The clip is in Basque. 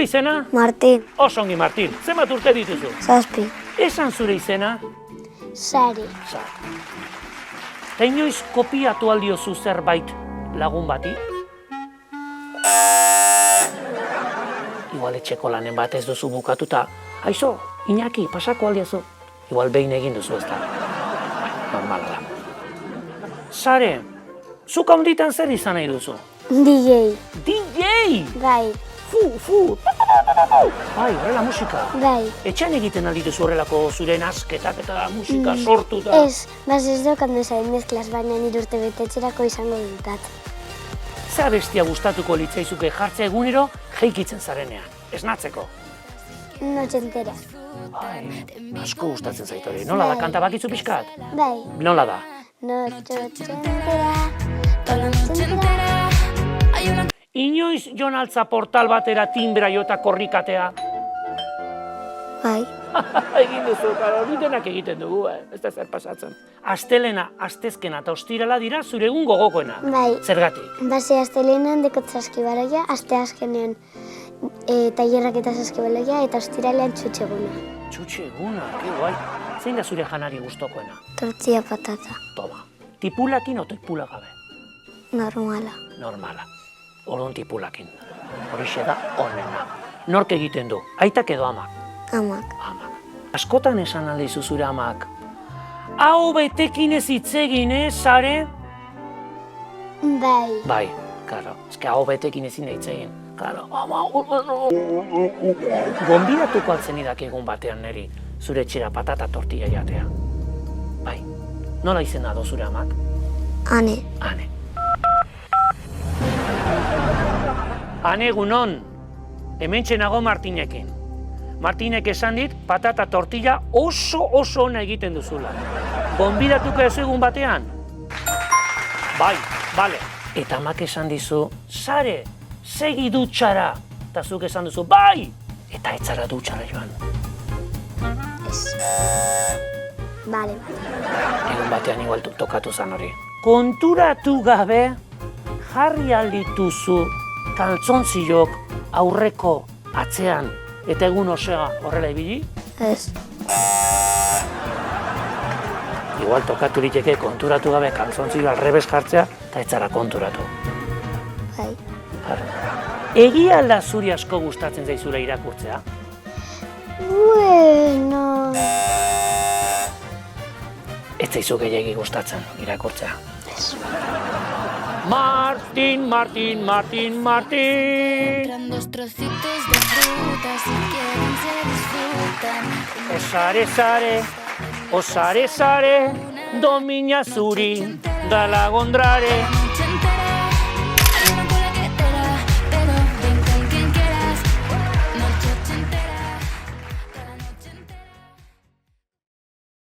zure izena? Martin. Osongi, Martin. Zenbat urte dituzu? 7. Esan zure izena? Sari. Sari. Ta inoiz kopiatu aldiozu zerbait lagun bati? Igual etxeko lanen bat ez duzu bukatuta. Aizo, Iñaki, pasako aldiozu. Igual behin egin duzu ez da. Normala da. Sare, zuk handitan zer izan nahi duzu? DJ. DJ! Bai. Fu! Bai, horrela musika. Bai. Etxean egiten aldituzu horrelako zure nasketak eta musika sortu da. Ez, ez dokan duzaren mezklas, baina nire urte betetxerako izango dutat. Ze abestia gustatuko litzaizuke jartzea egunero jeikitzen zarenean, esnatzeko. Noche entera. Bai, asko gustatzen zait hori. Nola da, kanta bakitzu pixkat? Bai. Nola da? Noche entera. Inoiz jon altza portal batera timbra jota korrikatea? Bai. Egin duzu, hori denak egiten dugu, ez da zer pasatzen. Astelena, astezkena eta ostirala dira zure egun gogokoena. Bai. Zergatik? Base astelenan dekot saskibaloia, aste azkenean tailerrak eta saskibaloia eta ostiralean txutxeguna. Txutxeguna, que guai. Zein da zure janari gustokoena? Tortilla patata. Toma. Tipulakin o tipula gabe? Normala. Normala. Orduan tipulakin. Horixe da onena. Nork egiten du? Aitak edo amak? Amak. Amak. Askotan esan aldizu zure amak. Hau betekin ez hitz egin, Sare? Bai. Bai, karo. Eske hau betekin ezin hitz egin. Karo, ama... Gonbidatuko altzen idak egun batean niri zure etxera patata tortilla jatea. Bai. Nola izena do zure amak? Ane. Ane. Ane, egunon. Hementxe nago Martinekin. Martinek esan dit, patata tortilla oso ona egiten duzula. Gonbidatuko ez egun batean? Bai, bale. Eta amak esan dizu, Sare, segi dutxara. Eta zuk esan duzu, bai! Eta ez zara dutxara joan. Ez. Bale. Egun batean igual tokatu zan hori. Konturatu gabe, jarri aldituzu kaltzontzilok aurreko atzean eta egun osea horrela ibili? Ez. Igual tokatu liteke konturatu gabe kaltzontzilo alrebes jartzea eta ez zara konturatu. Bai. Egia alda zuri asko gustatzen zaizula irakurtzea? Bueno... Ez zaizu gehiegi gustatzen irakurtzea. Ez. Martin. Compran 2 trocitos de fruta, si quieren se disfrutan. O sare, domina zuri, da lagondrare.